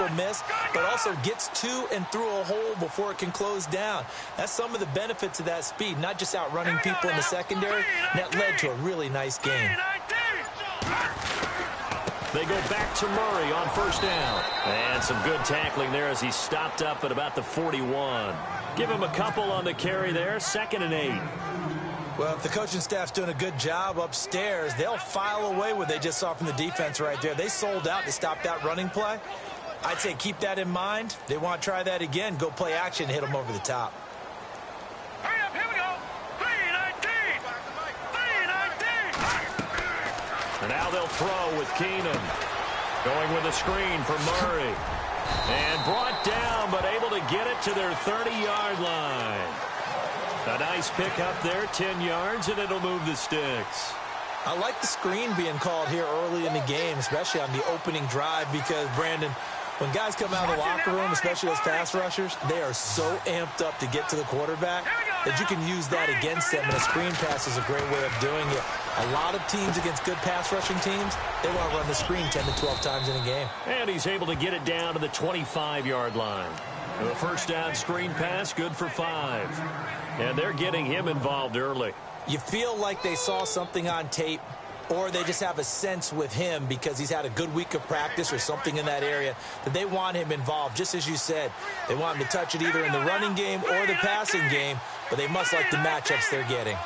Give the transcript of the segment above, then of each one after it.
tackle miss, but also gets to and through a hole before it can close down. That's some of the benefits of that speed, not just outrunning people in the secondary. That led to a really nice game. They go back to Murray on first down. And some good tackling there as he stopped up at about the 41. Give him a couple on the carry there, 2nd and 8. Well, if the coaching staff's doing a good job upstairs, they'll file away what they just saw from the defense right there. They sold out to stop that running play. I'd say keep that in mind. They want to try that again. Go play action, hit them over the top. Hurry up, here we go. 3-19. 3-19. And now they'll throw with Keenum. Going with a screen for Murray. And brought down, but able to get it to their 30-yard line. A nice pick up there, 10 yards, and it'll move the sticks. I like the screen being called here early in the game, especially on the opening drive, because, Brandon, when guys come out of the locker room, especially those pass rushers, they are so amped up to get to the quarterback that you can use that against them, and a screen pass is a great way of doing it. A lot of teams against good pass rushing teams, they want to run the screen 10 to 12 times in a game. And he's able to get it down to the 25-yard line. The first down screen pass, good for 5. And they're getting him involved early. You feel like they saw something on tape, or they just have a sense with him because he's had a good week of practice or something in that area that they want him involved. Just as you said, they want him to touch it either in the running game or the passing game, but they must like the matchups they're getting.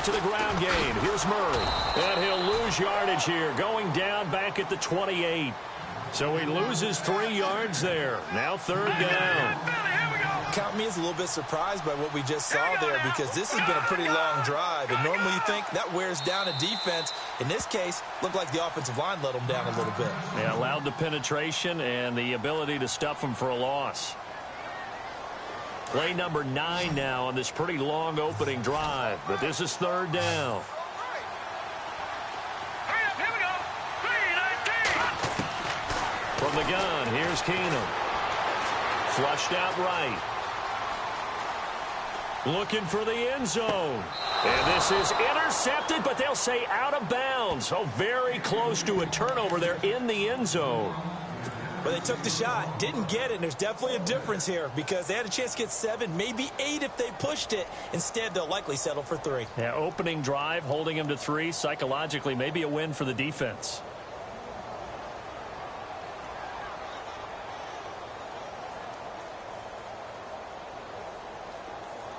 To the ground game. Here's Murray. And he'll lose yardage here. Going down back at the 28. So he loses 3 yards there. Now 3rd down. Count me as a little bit surprised by what we just saw there, because this has been a pretty long drive. And normally you think that wears down a defense. In this case, looked like the offensive line let them down a little bit. They allowed the penetration and the ability to stuff them for a loss. Play number 9 now on this pretty long opening drive. But this is 3rd down. Hurry up, here we go. 3-19. From the gun, here's Keenum. Flushed out right. Looking for the end zone. And this is intercepted, but they'll say out of bounds. So very close to a turnover there in the end zone. Well, they took the shot, didn't get it, and there's definitely a difference here because they had a chance to get 7, maybe 8 if they pushed it. Instead, they'll likely settle for 3. Yeah, opening drive, holding him to 3, psychologically maybe a win for the defense.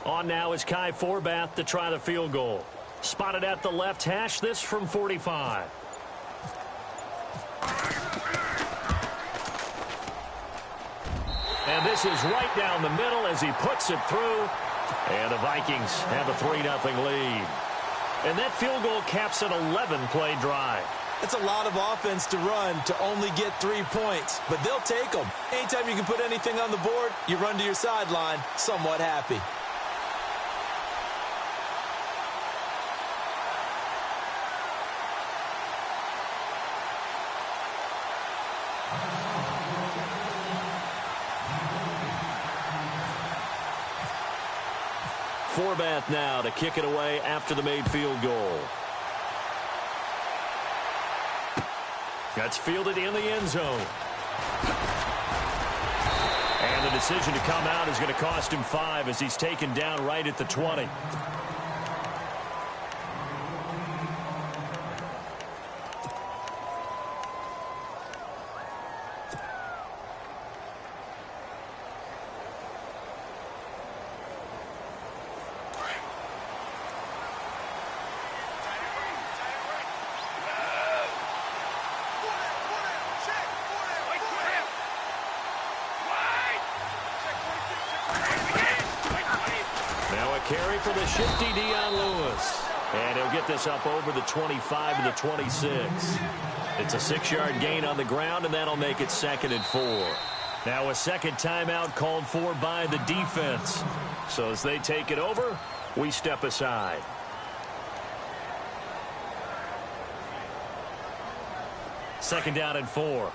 On now is Kai Forbath to try the field goal. Spotted at the left hash, this from 45. And this is right down the middle as he puts it through. And the Vikings have a 3-0 lead. And that field goal caps an 11-play drive. It's a lot of offense to run to only get 3 points, but they'll take them. Anytime you can put anything on the board, you run to your sideline somewhat happy. Forbath now to kick it away after the made field goal. That's fielded in the end zone. And the decision to come out is going to cost him 5 as he's taken down right at the 20. Carry for the shifty Dion Lewis. And he'll get this up over the 25 to the 26. It's a 6-yard gain on the ground, and that'll make it 2nd and 4. Now a second timeout called for by the defense. So as they take it over, we step aside. Second down and 4.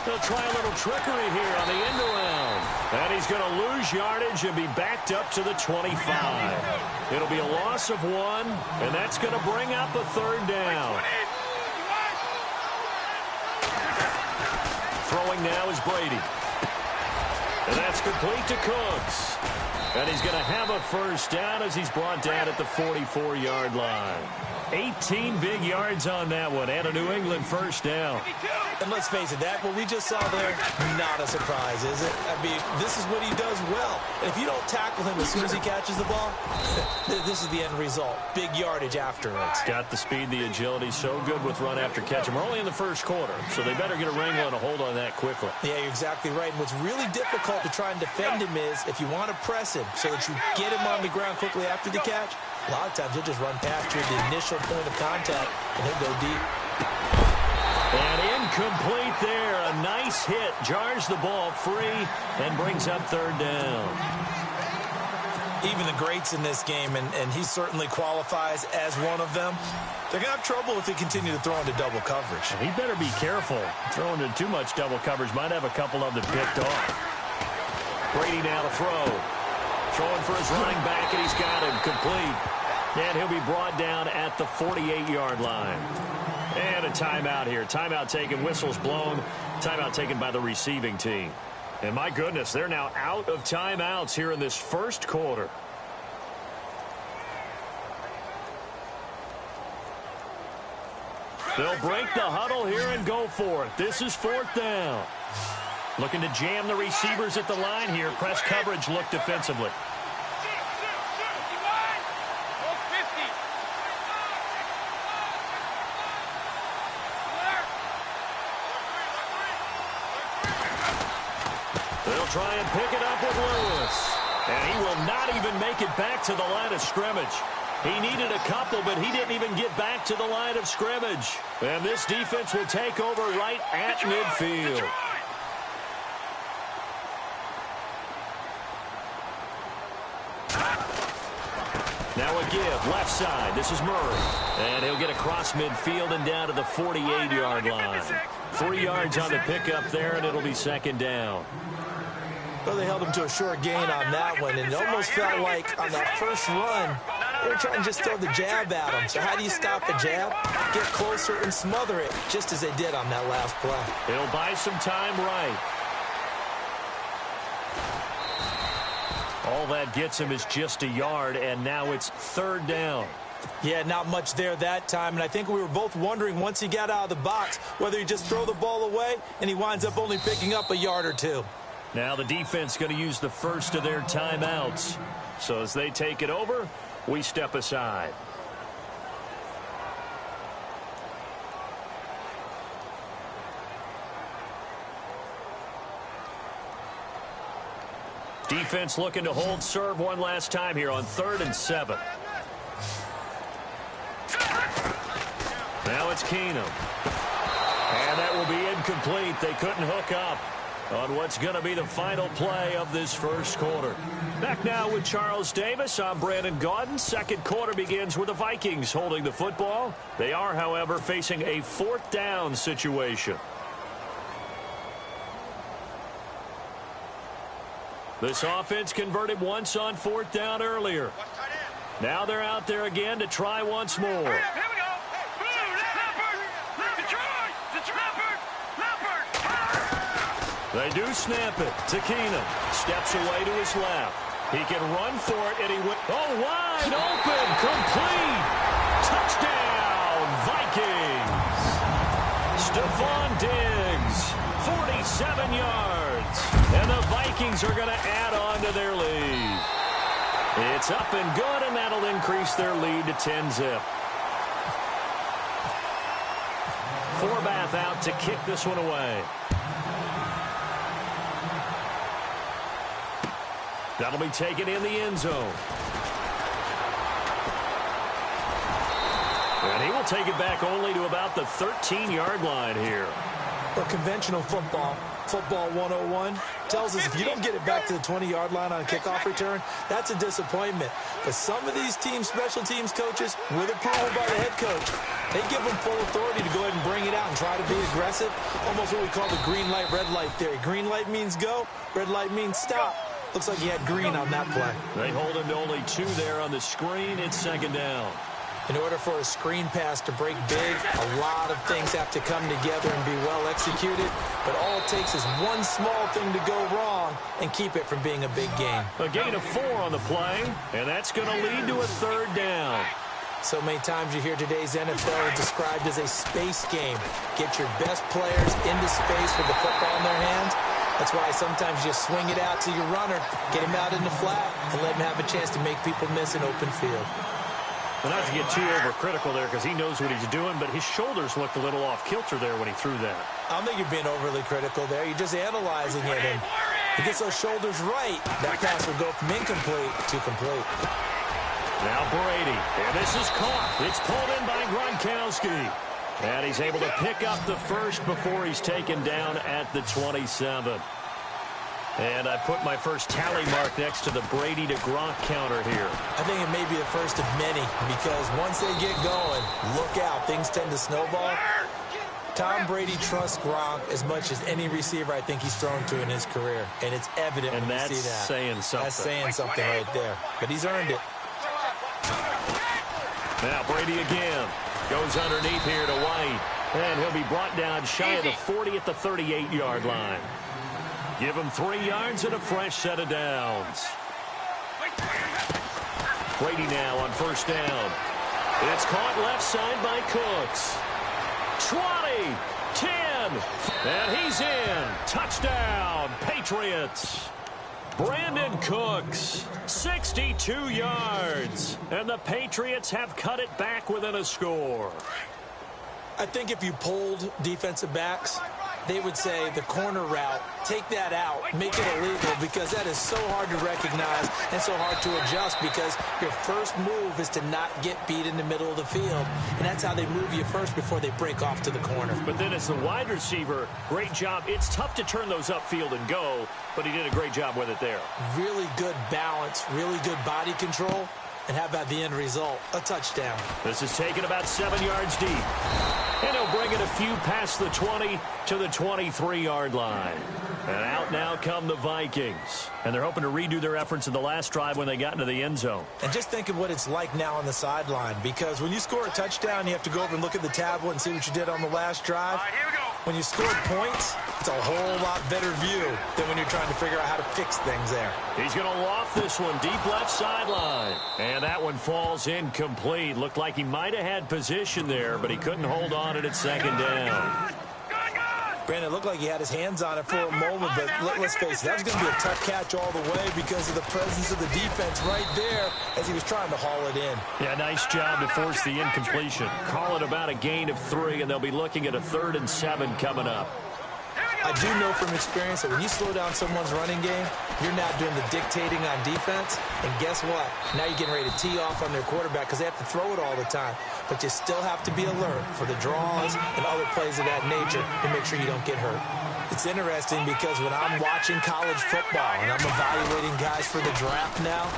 They'll try a little trickery here on the end around. And he's going to lose yardage and be backed up to the 25. It'll be a loss of 1, and that's going to bring up a 3rd down. Throwing now is Brady. And that's complete to Cooks. And he's going to have a 1st down as he's brought down at the 44-yard line. 18 big yards on that one, and a New England 1st down. And let's face it, that what we just saw there, not a surprise, is it? I mean, this is what he does well. And if you don't tackle him as soon as he catches the ball, this is the end result. Big yardage afterwards. Got the speed, the agility, so good with run after catch. And we're only in the 1st quarter, so they better get a wrangle and a hold on that quickly. Yeah, you're exactly right. And what's really difficult to try and defend him is if you want to press him so that you get him on the ground quickly after the catch, a lot of times he'll just run past you at the initial point of contact, and he'll go deep. And incomplete there. A nice hit. Jars the ball free and brings up 3rd down. Even the greats in this game, and he certainly qualifies as one of them, they're going to have trouble if they continue to throw into double coverage. He better be careful. Throwing into too much double coverage might have a couple of them picked off. Brady now to throw. Throwing for his running back, and he's got him complete. And he'll be brought down at the 48-yard line. And a timeout here. Timeout taken, whistles blown. Timeout taken by the receiving team. And my goodness, they're now out of timeouts here in this 1st quarter. They'll break the huddle here and go for it. This is 4th down. Looking to jam the receivers at the line here. Press coverage look defensively. They'll try and pick it up with Lewis. And he will not even make it back to the line of scrimmage. He needed a couple, but he didn't even get back to the line of scrimmage. And this defense will take over right at midfield. Now a give, left side. This is Murray. And he'll get across midfield and down to the 48-yard line. 3 yards on the pickup there, and it'll be 2nd down. Well, they held him to a short gain on that one, and it almost felt like on that first run, they were trying to just throw the jab at him. So how do you stop the jab? Get closer and smother it, just as they did on that last play. It'll buy some time right. All that gets him is just a yard, and now it's 3rd down. Yeah, not much there that time, and I think we were both wondering once he got out of the box whether he'd just throw the ball away, and he winds up only picking up a yard or 2. Now the defense going to use the first of their timeouts. So as they take it over, we step aside. Defense looking to hold serve one last time here on 3rd and 7. Now it's Keenum. And that will be incomplete. They couldn't hook up on what's going to be the final play of this 1st quarter. Back now with Charles Davis. I'm Brandon Gaudin. 2nd quarter begins with the Vikings holding the football. They are, however, facing a 4th down situation. This offense converted once on 4th down earlier. Now they're out there again to try once more. Here we go. They do snap it to Keenum. Steps away to his left. He can run for it, and he went, oh, wide open, complete. Touchdown, Vikings. Stephon Diggs, 47 yards. And the Vikings are going to add on to their lead. It's up and good, and that'll increase their lead to 10-zip. Forbath out to kick this one away. That'll be taken in the end zone. And he will take it back only to about the 13-yard line here. Well, conventional football 101, tells us if you don't get it back to the 20-yard line on a kickoff return, that's a disappointment. But some of these teams, special teams coaches, with approval by the head coach, they give them full authority to go ahead and bring it out and try to be aggressive, almost what we call the green light, red light theory. Green light means go, red light means stop. Looks like he had green on that play. They hold him to only 2 there on the screen. It's second down. In order for a screen pass to break big, a lot of things have to come together and be well executed. But all it takes is one small thing to go wrong and keep it from being a big gain. A gain of 4 on the play, and that's going to lead to a third down. So many times you hear today's NFL described as a space game. Get your best players into space with the football in their hands. That's why sometimes you swing it out to your runner, get him out in the flat, and let him have a chance to make people miss an open field. Well, not to get too overcritical there because he knows what he's doing, but his shoulders looked a little off-kilter there when he threw that. I don't think you're being overly critical there. You're just analyzing it, and he gets those shoulders right. That pass will go from incomplete to complete. Now Brady, and this is caught. It's pulled in by Gronkowski. And he's able to pick up the first before he's taken down at the 27. And I put my first tally mark next to the Brady to Gronk counter here. I think it may be the first of many because once they get going, look out. Things tend to snowball. Tom Brady trusts Gronk as much as any receiver I think he's thrown to in his career. And it's evident when you see that. And that's saying something. That's saying something right there. But he's earned it. Now Brady again. Goes underneath here to White. And he'll be brought down shy of the 40 at the 38-yard line. Give him 3 yards and a fresh set of downs. Brady now on first down. It's caught left side by Cooks. 20, 10, and he's in. Touchdown, Patriots. Brandon Cooks, 62 yards. And the Patriots have cut it back within a score. I think if you polled defensive backs, they would say the corner route, take that out, make it illegal, because that is so hard to recognize and so hard to adjust because your first move is to not get beat in the middle of the field. And that's how they move you first before they break off to the corner. But then as the wide receiver, great job. It's tough to turn those upfield and go, but he did a great job with it there. Really good balance, really good body control. And how about the end result? A touchdown. This is taken about 7 yards deep. And he'll bring it a few past the 20 to the 23-yard line. And out now come the Vikings. And they're hoping to redo their efforts in the last drive when they got into the end zone. And just think of what it's like now on the sideline. Because when you score a touchdown, you have to go over and look at the tablet and see what you did on the last drive. All right, here we go. When you score points, it's a whole lot better view than when you're trying to figure out how to fix things there. He's going to loft this one deep left sideline. And that one falls incomplete. Looked like he might have had position there, but he couldn't hold on at second down. Brandon, it looked like he had his hands on it for a moment, but let's face it, that was going to be a tough catch all the way because of the presence of the defense right there as he was trying to haul it in. Yeah, nice job to force the incompletion. Call it about a gain of 3, and they'll be looking at a 3rd and 7 coming up. I do know from experience that when you slow down someone's running game, you're now doing the dictating on defense. And guess what? Now you're getting ready to tee off on their quarterback because they have to throw it all the time. But you still have to be alert for the draws and other plays of that nature to make sure you don't get hurt. It's interesting because when I'm watching college football and I'm evaluating guys for the draft now,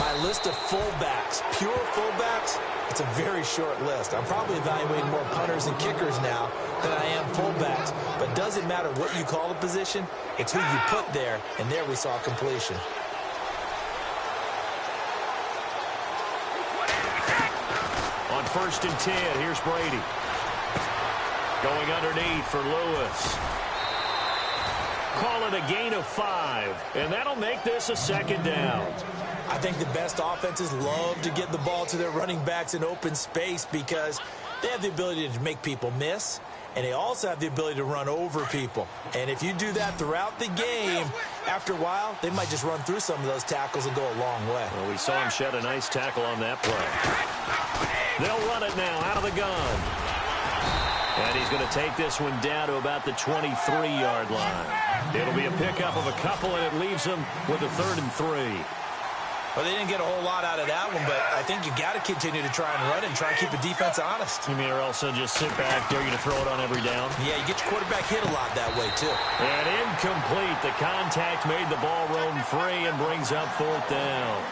my list of fullbacks, pure fullbacks, it's a very short list. I'm probably evaluating more punters and kickers now than I am fullbacks. But it doesn't matter what you call a position, it's who you put there, and there we saw completion. On 1st and 10, here's Brady. Going underneath for Lewis. Call it a gain of 5, and that'll make this a 2nd down. I think the best offenses love to get the ball to their running backs in open space because they have the ability to make people miss, and they also have the ability to run over people. And if you do that throughout the game, after a while, they might just run through some of those tackles and go a long way. Well, we saw him shed a nice tackle on that play. They'll run it now out of the gun. And he's going to take this one down to about the 23-yard line. It'll be a pickup of a couple, and it leaves him with a 3rd and 3. Well, they didn't get a whole lot out of that one, but I think you got to continue to try and run and try and keep the defense honest. You mean or also just sit back, dare you to throw it on every down? Yeah, you get your quarterback hit a lot that way, too. And incomplete. The contact made the ball roam free and brings up 4th down.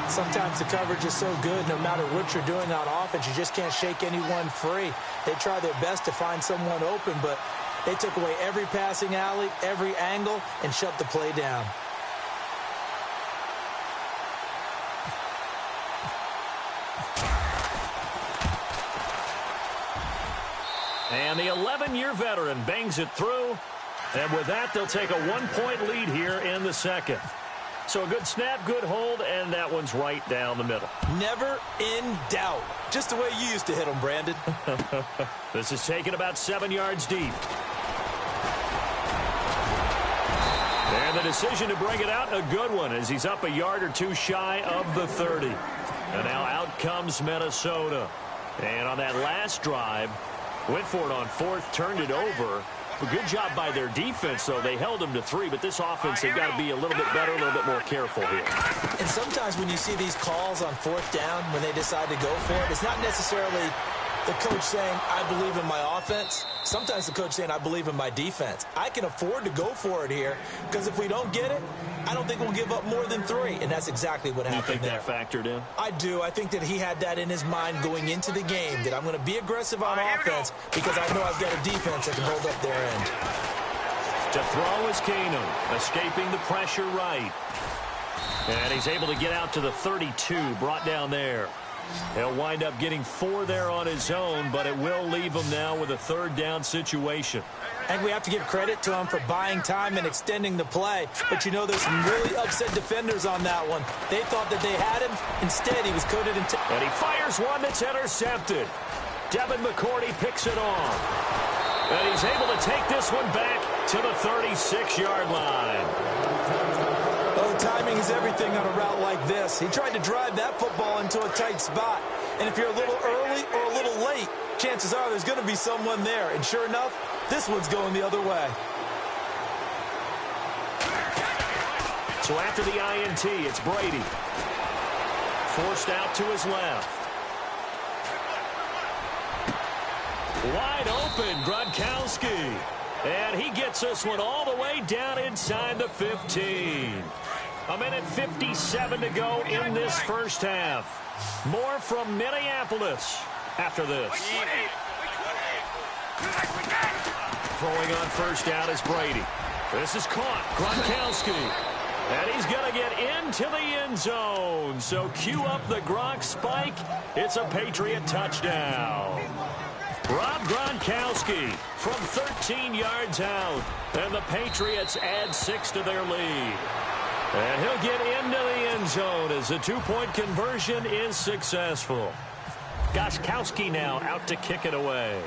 Sometimes the coverage is so good, no matter what you're doing on offense, you just can't shake anyone free. They try their best to find someone open, but they took away every passing alley, every angle, and shut the play down. And the 11-year veteran bangs it through. And with that, they'll take a 1-point lead here in the second. So a good snap, good hold, and that one's right down the middle. Never in doubt. Just the way you used to hit them, Brandon. This is taken about 7 yards deep. And the decision to bring it out, a good one, as he's up a yard or two shy of the 30. And now out comes Minnesota. And on that last drive, went for it on 4th, turned it over. A good job by their defense, though. They held them to 3, but this offense, they've got to be a little bit better, a little bit more careful here. And sometimes when you see these calls on 4th down, when they decide to go for it, it's not necessarily the coach saying, I believe in my offense. Sometimes the coach saying, I believe in my defense. I can afford to go for it here, because if we don't get it, I don't think we'll give up more than 3. And that's exactly what happened there. You think that factored in? I do. I think that he had that in his mind going into the game, that I'm going to be aggressive on offense because I know I've got a defense that can hold up their end. To throw is Keenum, escaping the pressure right. And he's able to get out to the 32, brought down there. He'll wind up getting 4 there on his own, but it will leave him now with a 3rd down situation. And we have to give credit to him for buying time and extending the play. But you know, there's some really upset defenders on that one. They thought that they had him. Instead, he was coated in... And he fires one that's intercepted. Devin McCourty picks it off. And he's able to take this one back to the 36-yard line. Oh, timing is everything on a route like this. He tried to drive that football into a tight spot. And if you're a little early or a little late, chances are there's going to be someone there. And sure enough, this one's going the other way. So after the INT, it's Brady. Forced out to his left. Wide open, Gronkowski. And he gets this one all the way down inside the 15. A minute 57 to go in this first half. More from Minneapolis after this. Throwing on first down is Brady. This is caught. Gronkowski. And he's going to get into the end zone. So cue up the Gronk spike. It's a Patriot touchdown. Rob Gronkowski from 13 yards out. And the Patriots add 6 to their lead. And he'll get into the end zone as the 2-point conversion is successful. Gronkowski now out to kick it away.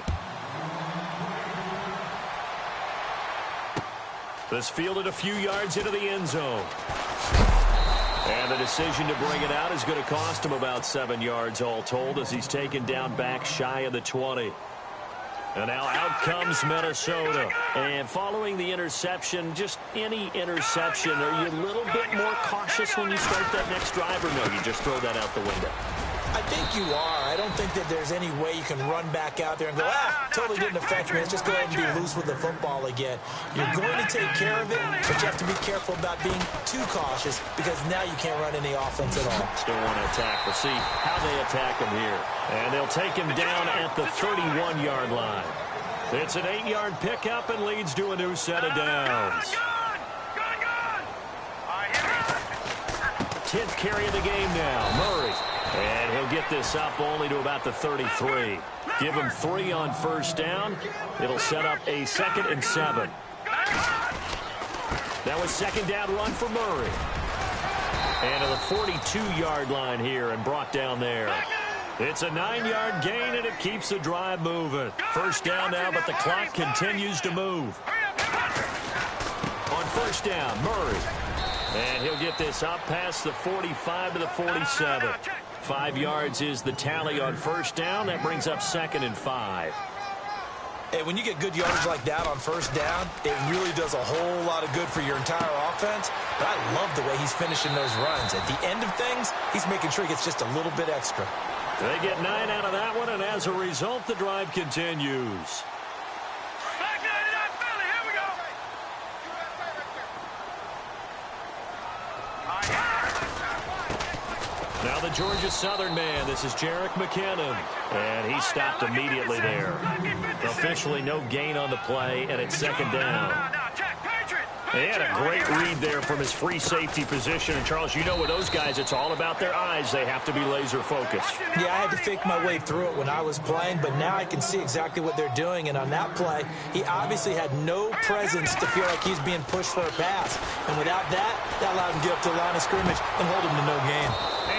This fielded a few yards into the end zone. And the decision to bring it out is going to cost him about 7 yards all told as he's taken down back shy of the 20. And now out comes Minnesota. And following the interception, just any interception, are you a little bit more cautious when you start that next drive, or no, you just throw that out the window? I think you are. I don't think that there's any way you can run back out there and go, totally didn't affect me. Let's just go ahead and be loose with the football again. You're going to take care of it, but you have to be careful about being too cautious because now you can't run any offense at all. Still want to attack. We'll see how they attack him here. And they'll take him down at the 31-yard line. It's an 8-yard pickup and leads to a new set of downs. 10th carry of the game now, Murray. And he'll get this up only to about the 33. Give him 3 on first down. It'll set up a 2nd and 7. That was 2nd down run for Murray. And to the 42-yard line here and brought down there. It's a 9-yard gain, and it keeps the drive moving. First down now, but the clock continues to move. On first down, Murray. And he'll get this up past the 45 to the 47. 5 yards is the tally on first down. That brings up 2nd and 5. And when you get good yardage like that on first down, it really does a whole lot of good for your entire offense. But I love the way he's finishing those runs. At the end of things, he's making sure he gets just a little bit extra. They get 9 out of that one, and as a result, the drive continues. Back 99 Philly, here we go. Now the Georgia Southern man, this is Jerick McKinnon, and he stopped immediately there. Officially no gain on the play, and it's second down. He had a great read there from his free safety position. And, Charles, you know with those guys, it's all about their eyes. They have to be laser focused. Yeah, I had to fake my way through it when I was playing, but now I can see exactly what they're doing. And on that play, he obviously had no presence to feel like he's being pushed for a pass. And without that, that allowed him to get up to the line of scrimmage and hold him to no gain.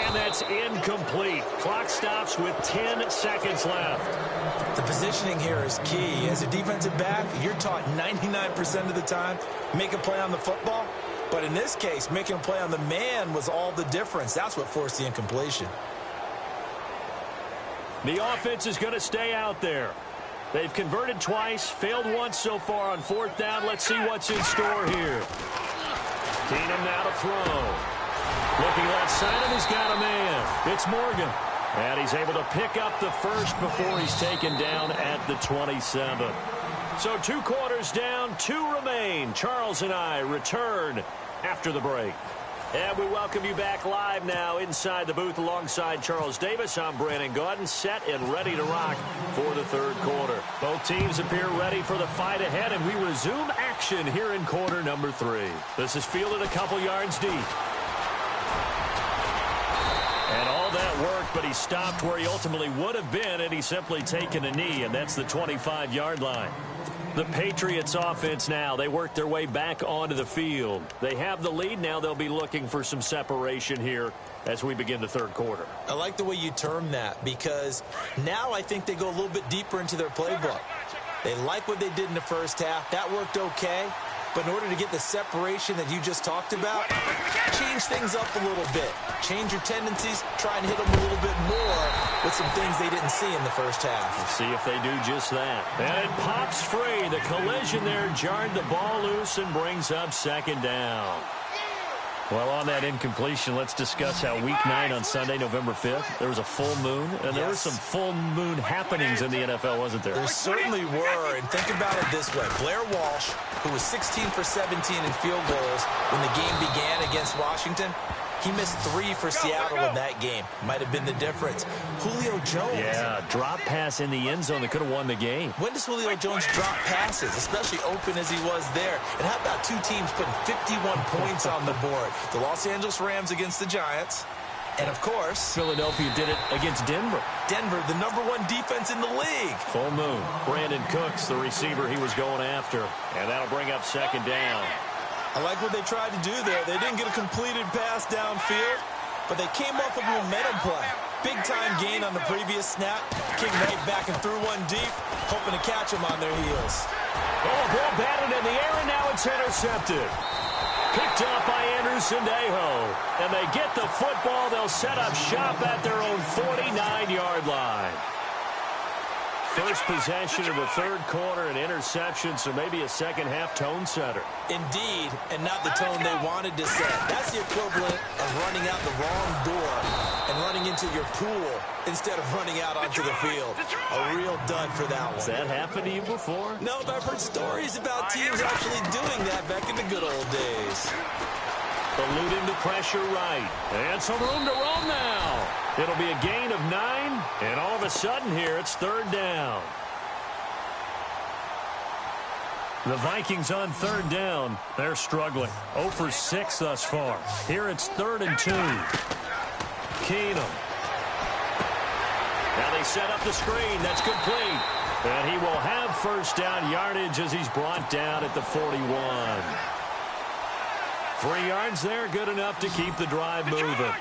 And that's incomplete. Clock stops with 10 seconds left. The positioning here is key. As a defensive back, you're taught 99% of the time, make a play on the football. But in this case, making a play on the man was all the difference. That's what forced the incompletion. The offense is going to stay out there. They've converted twice, failed once so far on fourth down. Let's see what's in store here. Keenum now to throw. Looking left side, and he's got a man. It's Morgan. And he's able to pick up the first before he's taken down at the 27. So 2 quarters down, 2 remain. Charles and I return after the break. And we welcome you back live now inside the booth alongside Charles Davis. I'm Brandon Gaudin, set and ready to rock for the third quarter. Both teams appear ready for the fight ahead, and we resume action here in quarter number 3. This is fielded a couple yards deep. And all that worked, but he stopped where he ultimately would have been, and he's simply taken a knee, and that's the 25-yard line. The Patriots offense now, they work their way back onto the field. They have the lead. Now they'll be looking for some separation here as we begin the third quarter. I like the way you term that, because now I think they go a little bit deeper into their playbook. They like what they did in the first half. That worked okay. But in order to get the separation that you just talked about, change things up a little bit. Change your tendencies, try and hit them a little bit more with some things they didn't see in the first half. We'll see if they do just that. And it pops free. The collision there jarred the ball loose and brings up second down. Well, on that incompletion, let's discuss how Week 9 on Sunday, November 5th, there was a full moon, and there were some full moon happenings in the NFL, wasn't there? There certainly were, and think about it this way. Blair Walsh, who was 16 for 17 in field goals when the game began against Washington, he missed 3 for Seattle in that game. Might have been the difference. Julio Jones. Yeah, drop pass in the end zone that could have won the game. When does Julio Jones drop passes, especially open as he was there? And how about 2 teams putting 51 points on the board? The Los Angeles Rams against the Giants. And, of course, Philadelphia did it against Denver. Denver, the #1 defense in the league. Full moon. Brandon Cooks, the receiver he was going after. And that'll bring up second down. I like what they tried to do there. They didn't get a completed pass downfield, but they came up with a momentum play. Big-time gain on the previous snap. Came right back and threw one deep, hoping to catch them on their heels. Oh, ball batted in the air, and now it's intercepted. Picked up by Andrew Sendejo. And they get the football. They'll set up shop at their own 49-yard line. First possession of the third quarter, an interception, so maybe a second-half tone setter. Indeed, and not the tone they wanted to set. That's the equivalent of running out the wrong door and running into your pool instead of running out onto the field. A real dud for that one. Has that happened to you before? No, but I've heard stories about teams actually doing that back in the good old days. Eluding the pressure right. And some room to roam now. It'll be a gain of 9, and all of a sudden here, it's third down. The Vikings on third down. They're struggling. 0 for 6 thus far. Here it's 3rd and 2. Keenum. Now they set up the screen. That's complete. And he will have first down yardage as he's brought down at the 41. 3 yards there, good enough to keep the drive moving.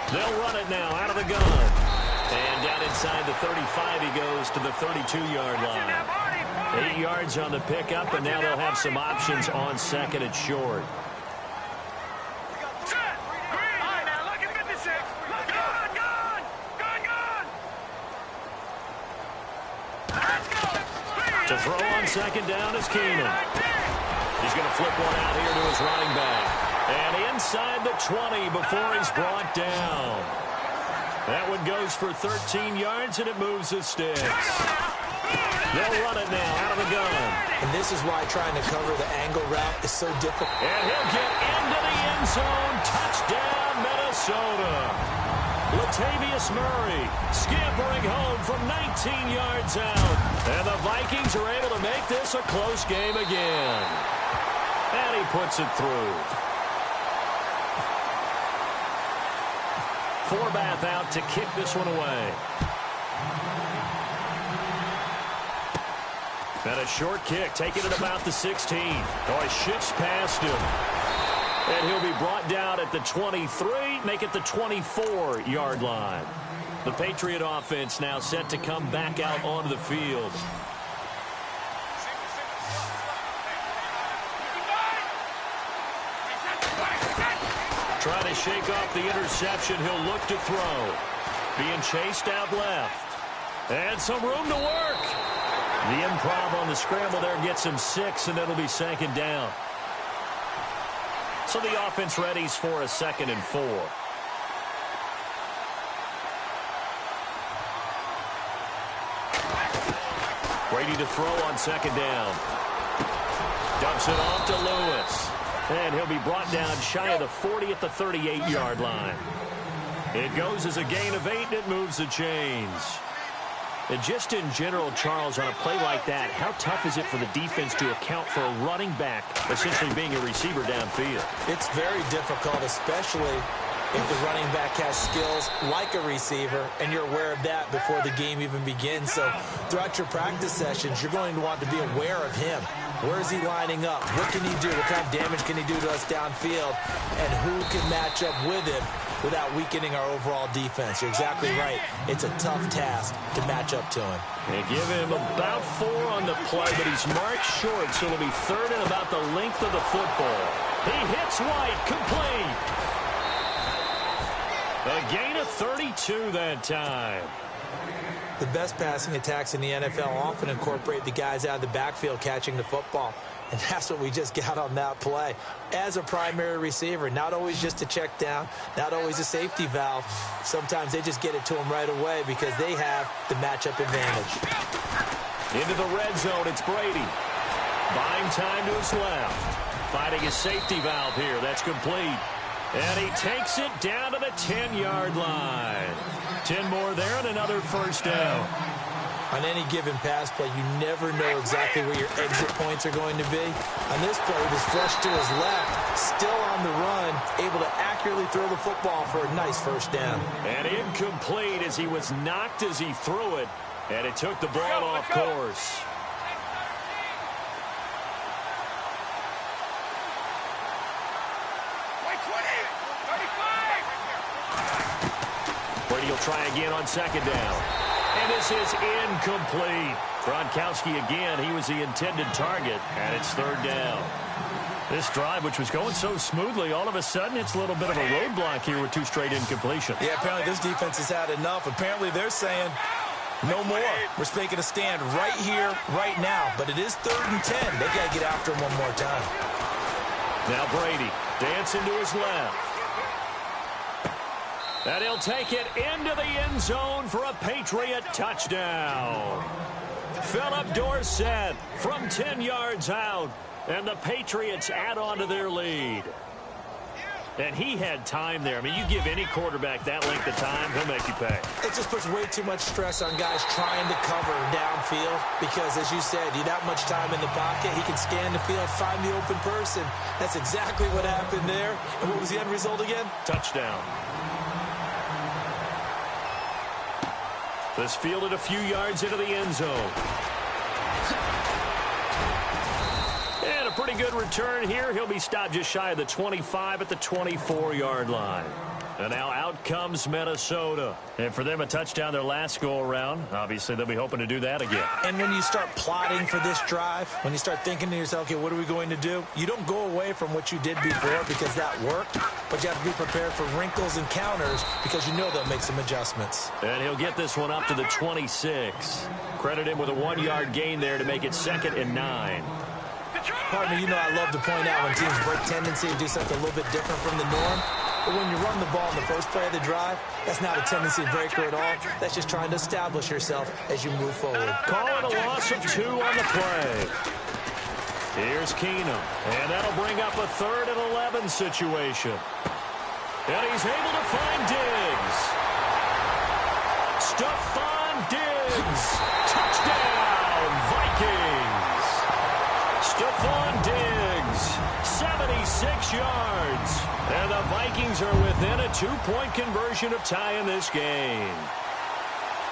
They'll run it now out of the gun. And down inside the 35, he goes to the 32-yard line. 8 yards on the pickup, and now they'll have some options on 2nd and short. To throw on second down is Keenan. He's going to flip one out here to his running back. And inside the 20 before he's brought down. That one goes for 13 yards, and it moves the sticks. They'll run it now out of the gun. And this is why trying to cover the angle route is so difficult. And he'll get into the end zone. Touchdown, Minnesota. Latavius Murray scampering home from 19 yards out. And the Vikings are able to make this a close game again. And he puts it through. Forbath out to kick this one away. And a short kick, taking it about the 16. Oh, he shifts past him. And he'll be brought down at the 23, make it the 24-yard line. The Patriot offense now set to come back out onto the field. Trying to shake off the interception. He'll look to throw. Being chased out left. And some room to work. The improv on the scramble there gets him 6, and it'll be second down. So the offense readies for a 2nd and 4. Brady to throw on second down. Dumps it off to Lewis. And he'll be brought down shy of the 40 at the 38-yard line. It goes as a gain of 8, and it moves the chains. And just in general, Charles, on a play like that, how tough is it for the defense to account for a running back essentially being a receiver downfield? It's very difficult, especially if the running back has skills like a receiver, and you're aware of that before the game even begins. So throughout your practice sessions, you're going to want to be aware of him. Where is he lining up? What can he do? What kind of damage can he do to us downfield? And who can match up with him without weakening our overall defense? You're exactly right. It's a tough task to match up to him. They give him about 4 on the play, but he's marked short, so it'll be 3rd and about the length of the football. He hits White, complete. A gain of 32 that time. The best passing attacks in the NFL often incorporate the guys out of the backfield catching the football. And that's what we just got on that play. As a primary receiver, not always just a check down, not always a safety valve. Sometimes they just get it to him right away because they have the matchup advantage. Into the red zone, it's Brady. Buying time to his left. Finding his safety valve here. That's complete. And he takes it down to the 10-yard line. 10 more there and another first down. On any given pass play, you never know exactly where your exit points are going to be. On this play, it was flushed to his left, still on the run, able to accurately throw the football for a nice first down. And incomplete as he was knocked as he threw it, and it took the ball off course. Brady will try again on second down. And this is incomplete. Gronkowski again, he was the intended target, and it's 3rd down. This drive, which was going so smoothly, all of a sudden it's a little bit of a roadblock here with 2 straight incompletions. Yeah, apparently this defense has had enough. Apparently they're saying no more. We're making a stand right here, right now. But it is 3rd and 10. They got to get after him one more time. Now Brady dancing to his left. And he'll take it into the end zone for a Patriot touchdown. Philip Dorsett from 10 yards out. And the Patriots add on to their lead. And he had time there. I mean, you give any quarterback that length of time, he'll make you pay. It just puts way too much stress on guys trying to cover downfield because, as you said, you that much time in the pocket, he can scan the field, find the open person. That's exactly what happened there. And what was the end result again? Touchdown. This fielded a few yards into the end zone. And a pretty good return here. He'll be stopped just shy of the 25 at the 24-yard line. And now out comes Minnesota. And for them, a touchdown their last go-around. Obviously, they'll be hoping to do that again. And when you start plotting for this drive, when you start thinking to yourself, okay, what are we going to do? You don't go away from what you did before because that worked, but you have to be prepared for wrinkles and counters because you know they'll make some adjustments. And he'll get this one up to the 26. Credit him with a 1-yard gain there to make it 2nd and 9. Partner, you know I love to point out when teams break tendency and do something a little bit different from the norm. But when you run the ball in the first play of the drive, that's not a tendency breaker at all. That's just trying to establish yourself as you move forward. Call it a loss of 2 on the play. Here's Keenum. And that'll bring up a 3rd and 11 situation. And he's able to find Diggs. Stephon Diggs. Touchdown, Vikings. Stephon Diggs, 76 yards. And the Vikings are within a 2-point conversion of tying this game.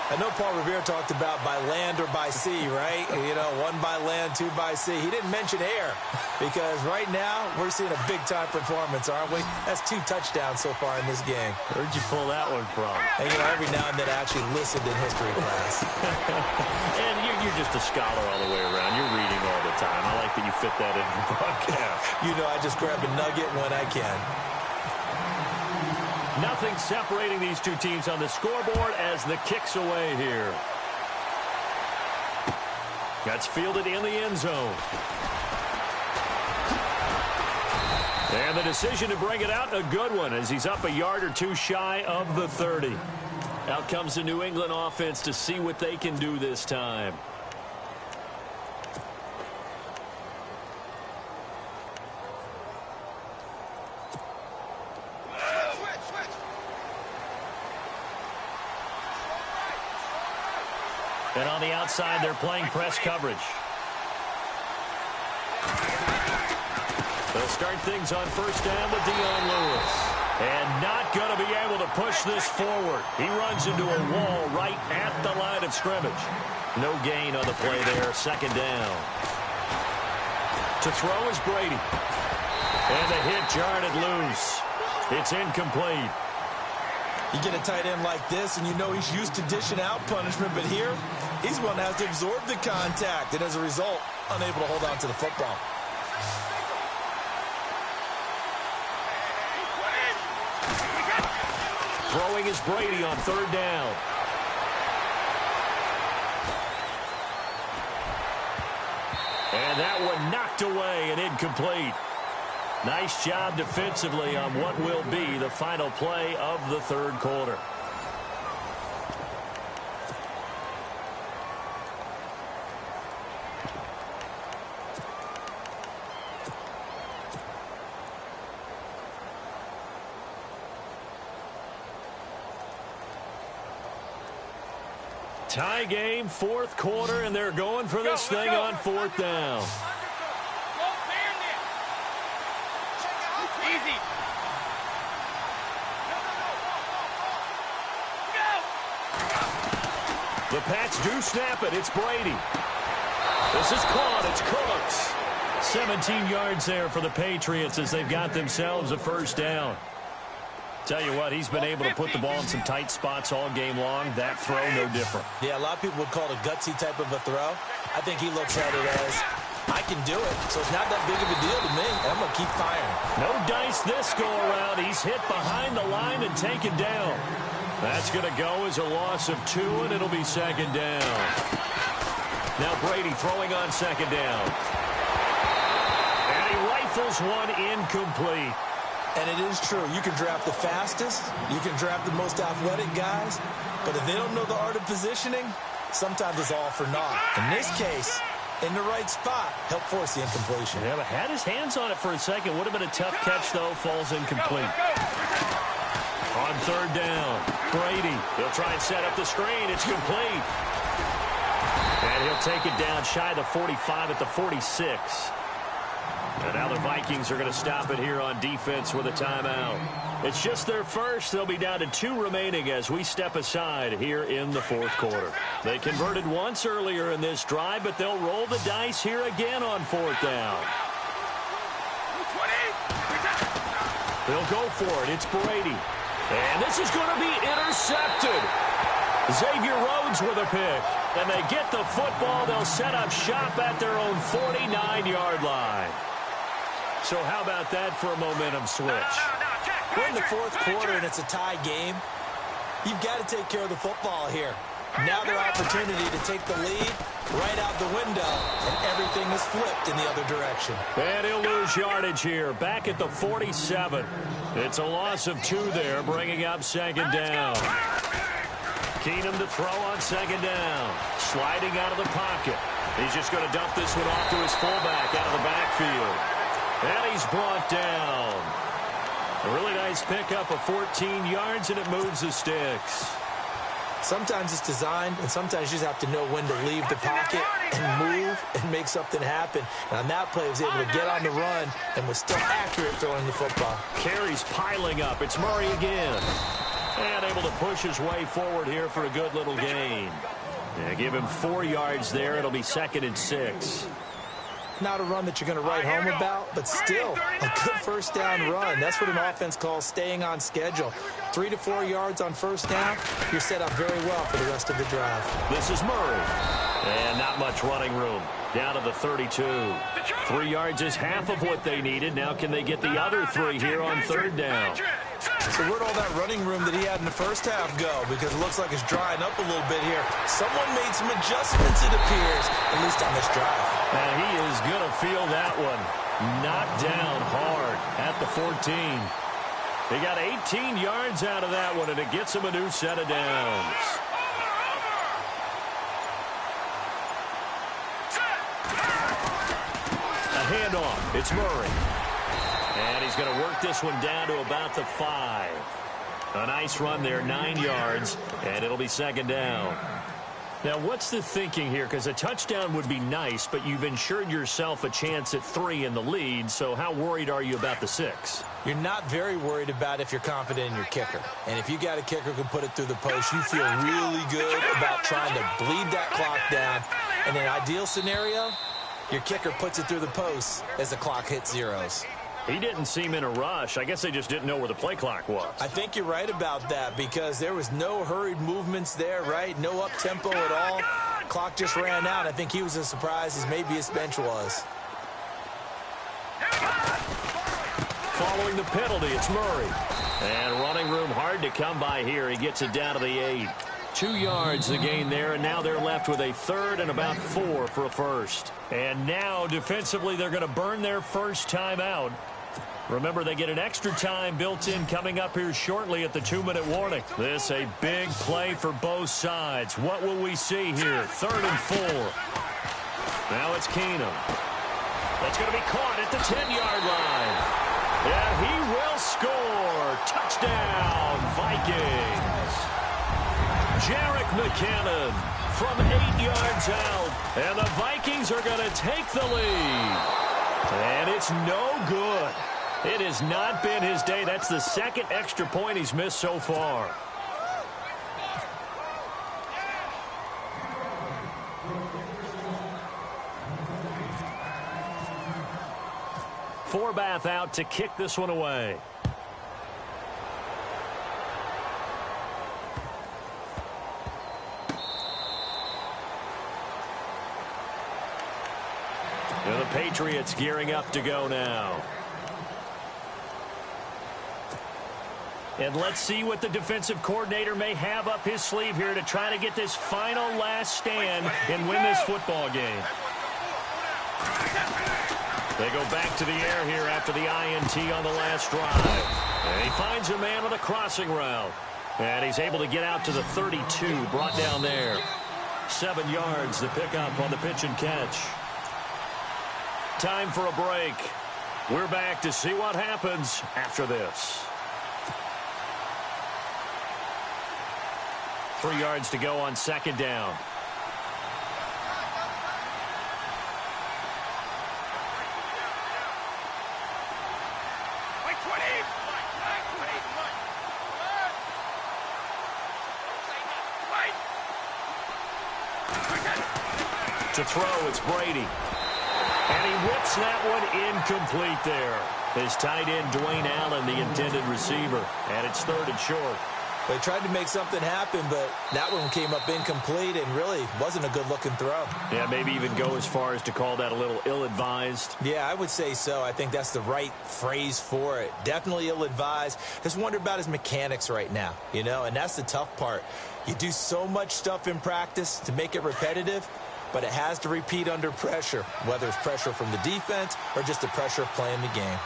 I know Paul Revere talked about by land or by sea, right? You know, 1 by land, 2 by sea. He didn't mention air because right now we're seeing a big-time performance, aren't we? That's 2 touchdowns so far in this game. Where'd you pull that one from? And, you know, every now and then I actually listened in history class. And you're just a scholar all the way around. You're reading all the time. I like that you fit that in your broadcast. You know, I just grab a nugget when I can. Nothing separating these two teams on the scoreboard as the kick's away here. That's fielded in the end zone. And the decision to bring it out, a good one, as he's up a yard or 2 shy of the 30. Out comes the New England offense to see what they can do this time. And on the outside, they're playing press coverage. They'll start things on 1st down with Lewis. And not going to be able to push this forward. He runs into a wall right at the line of scrimmage. No gain on the play there, 2nd down. To throw is Brady. And the hit jarred it loose. It's incomplete. You get a tight end like this, and you know he's used to dishing out punishment, but here, he's one that has to absorb the contact, and as a result, unable to hold on to the football. Throwing is Brady on 3rd down. And that one knocked away and incomplete. Nice job defensively on what will be the final play of the 3rd quarter. Tie game, 4th quarter, and they're going for this thing on 4th down. Easy. The Pats do snap it. It's Brady. This is caught. It's Cooks. 17 yards there for the Patriots as they've got themselves a 1st down. Tell you what, he's been able to put the ball in some tight spots all game long. That throw, no different. Yeah, a lot of people would call it a gutsy type of a throw. I think he looks at it as, I can do it, so it's not that big of a deal to me. I'm going to keep firing. No dice this go-around. He's hit behind the line and taken down. That's going to go as a loss of 2, and it'll be 2nd down. Now Brady throwing on 2nd down. And he rifles one incomplete. And it is true. You can draft the fastest. You can draft the most athletic guys. But if they don't know the art of positioning, sometimes it's all for naught. In this case, in the right spot, help force the incompletion. Yeah, but had his hands on it for a second. Would have been a tough catch, though. Falls incomplete. On 3rd down, Brady. He'll try and set up the screen. It's complete. And he'll take it down shy of the 45 at the 46. And now the Vikings are going to stop it here on defense with a timeout. It's just their first. They'll be down to 2 remaining as we step aside here in the 4th quarter. They converted once earlier in this drive, but they'll roll the dice here again on 4th down. They'll go for it. It's Brady. And this is going to be intercepted. Xavier Rhodes with a pick. And they get the football. They'll set up shop at their own 49-yard line. So how about that for a momentum switch? We're in the fourth quarter and it's a tie game. You've got to take care of the football here. Now their opportunity to take the lead right out the window, and everything is flipped in the other direction. And he'll lose yardage here, back at the 47. It's a loss of 2 there, bringing up second down. Keenum to throw on second down. Sliding out of the pocket. He's just going to dump this one off to his fullback out of the backfield. And he's brought down. A really nice pickup of 14 yards, and it moves the sticks. Sometimes it's designed, and sometimes you just have to know when to leave the pocket and move and make something happen. And on that play, he was able to get on the run and was still accurate throwing the football. Carries piling up. It's Murray again. And able to push his way forward here for a good little gain. Yeah, give him 4 yards there. It'll be 2nd and 6. Not a run that you're going to write home about, but still a good first down run. That's what an offense calls staying on schedule. 3 to 4 yards on first down, you're set up very well for the rest of the drive. This is Murray. And not much running room. Down to the 32. 3 yards is half of what they needed. Now can they get the other 3 here on 3rd down? So where'd all that running room that he had in the first half go? Because it looks like it's drying up a little bit here. Someone made some adjustments, it appears, at least on this drive. And he is going to feel that one. Knocked down hard at the 14. He got 18 yards out of that one, and it gets him a new set of downs. A handoff. It's Murray. And he's going to work this one down to about the 5. A nice run there, 9 yards, and it'll be 2nd down. Now, what's the thinking here? Because a touchdown would be nice, but you've ensured yourself a chance at 3 in the lead, so how worried are you about the 6? You're not very worried about if you're confident in your kicker. And if you got a kicker who can put it through the post, you feel really good about trying to bleed that clock down. In an ideal scenario, your kicker puts it through the post as the clock hits zeros. He didn't seem in a rush. I guess they just didn't know where the play clock was. I think you're right about that because there was no hurried movements there, right? No up-tempo at all. Clock just ran out. I think he was as surprised as maybe his bench was. Following the penalty, it's Murray. And running room hard to come by here. He gets it down to the 8. 2 yards the gain there, and now they're left with a 3rd and about 4 for a first. And now, defensively, they're going to burn their first time out. Remember, they get an extra time built in coming up here shortly at the 2-minute warning. This a big play for both sides. What will we see here? 3rd and 4. Now it's Keenum. That's going to be caught at the 10-yard line. And he will score. Touchdown, Vikings. Jarek McKinnon from 8 yards out. And the Vikings are going to take the lead. And it's no good. It has not been his day. That's the 2nd extra point he's missed so far. Forbath out to kick this one away. And the Patriots gearing up to go now. And let's see what the defensive coordinator may have up his sleeve here to try to get this final last stand and win this football game. They go back to the air here after the INT on the last drive. And he finds a man with a crossing route. And he's able to get out to the 32, brought down there. 7 yards to pick up on the pitch and catch. Time for a break. We're back to see what happens after this. 3 yards to go on 2nd down. To throw, it's Brady. And he whips that one incomplete there. His tight end, Dwayne Allen, the intended receiver. And it's 3rd and short. They tried to make something happen, but that one came up incomplete and really wasn't a good-looking throw. Yeah, maybe even go as far as to call that a little ill-advised. Yeah, I would say so. I think that's the right phrase for it. Definitely ill-advised. Just wonder about his mechanics right now, you know, and that's the tough part. You do so much stuff in practice to make it repetitive, but it has to repeat under pressure, whether it's pressure from the defense or just the pressure of playing the game.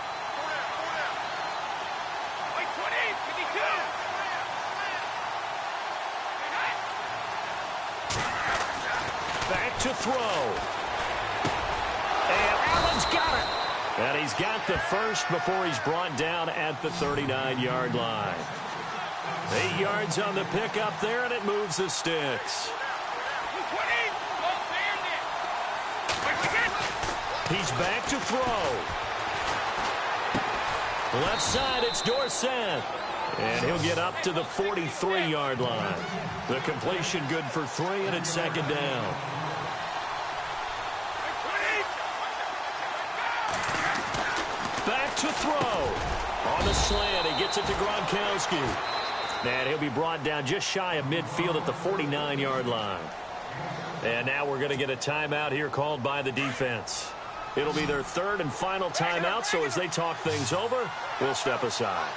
Back to throw. And Allen's got it. And he's got the first before he's brought down at the 39-yard line. 8 yards on the pickup there, and it moves the sticks. He's back to throw. Left side, it's Dorsett. And he'll get up to the 43-yard line. The completion good for 3, and it's 2nd down. Back to throw. On the slant, he gets it to Gronkowski. And he'll be brought down just shy of midfield at the 49-yard line. And now we're going to get a timeout here called by the defense. It'll be their 3rd and final timeout, so as they talk things over, we'll step aside.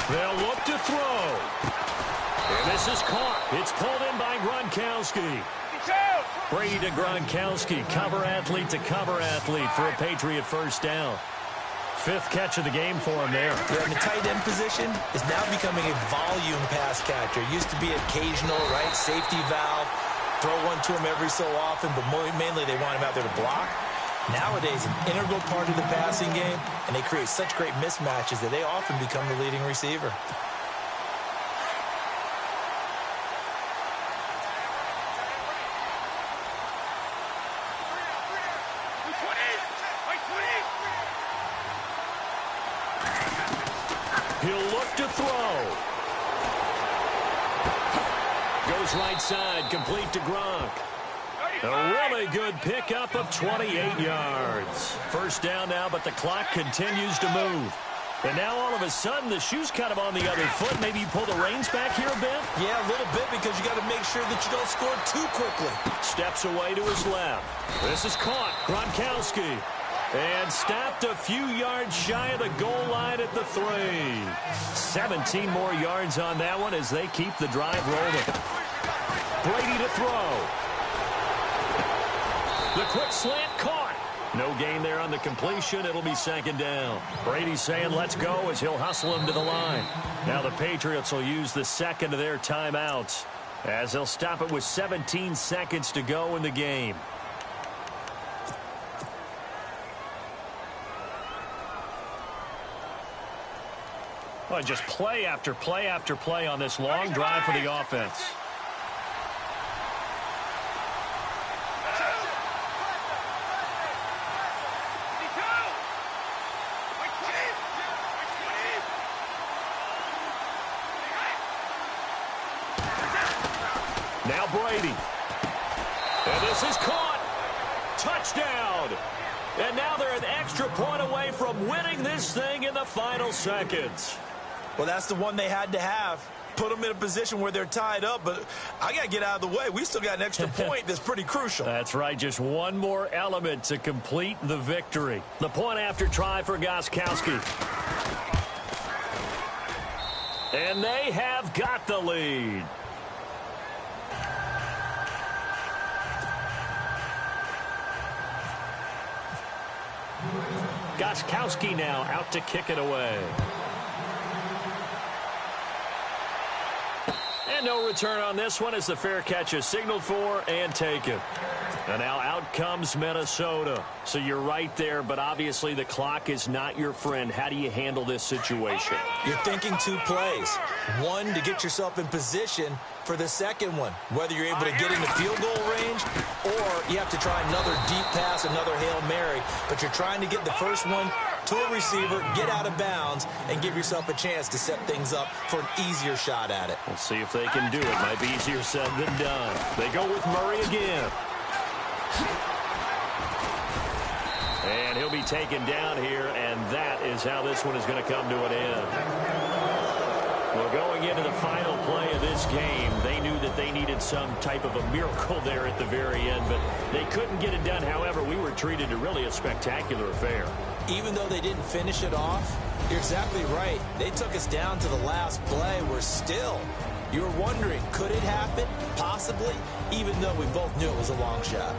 They'll look to throw. And this is caught. It's pulled in by Gronkowski. Brady to Gronkowski. Cover athlete to cover athlete for a Patriot first down. 5th catch of the game for him there. Yeah, and the tight end position is now becoming a volume pass catcher. Used to be occasional, right? Safety valve. Throw one to him every so often, but mainly they want him out there to block. Nowadays, an integral part of the passing game, and they create such great mismatches that they often become the leading receiver. He'll look to throw. Goes right side, complete to Gronk. A really good pickup of 28 yards. First down now, but the clock continues to move. And now all of a sudden, the shoe's kind of on the other foot. Maybe you pull the reins back here a bit? Yeah, a little bit, because you got to make sure that you don't score too quickly. Steps away to his left. This is caught. Gronkowski. And stopped a few yards shy of the goal line at the 3. 17 more yards on that one as they keep the drive rolling. Brady to throw. The quick slant caught. No gain there on the completion. It'll be 2nd down. Brady's saying let's go as he'll hustle him to the line. Now the Patriots will use the 2nd of their timeouts as they'll stop it with 17 seconds to go in the game. Well, just play after play after play on this long drive for the offense. Now Brady. And this is caught. Touchdown. And now they're an extra point away from winning this thing in the final seconds. Well, that's the one they had to have. Put them in a position where they're tied up, but I got to get out of the way. We still got an extra point that's pretty crucial. That's right. Just one more element to complete the victory. The point after try for Gronkowski. And they have got the lead. Gronkowski now out to kick it away. And no return on this one as the fair catch is signaled for and taken. And now out comes Minnesota. So you're right there, but obviously the clock is not your friend. How do you handle this situation? You're thinking 2 plays. One, to get yourself in position for the second one, whether you're able to get into field goal range or you have to try another deep pass, another Hail Mary. But you're trying to get the first one to a receiver, get out of bounds, and give yourself a chance to set things up for an easier shot at it. We'll see if they can do it. Might be easier said than done. They go with Murray again. And he'll be taken down here, and that is how this one is going to come to an end. Well, going into the final play of this game, they knew that they needed some type of a miracle there at the very end, but they couldn't get it done. However, we were treated to really a spectacular affair. Even though they didn't finish it off, you're exactly right. They took us down to the last play. We're still, you were wondering, could it happen? Possibly, even though we both knew it was a long shot.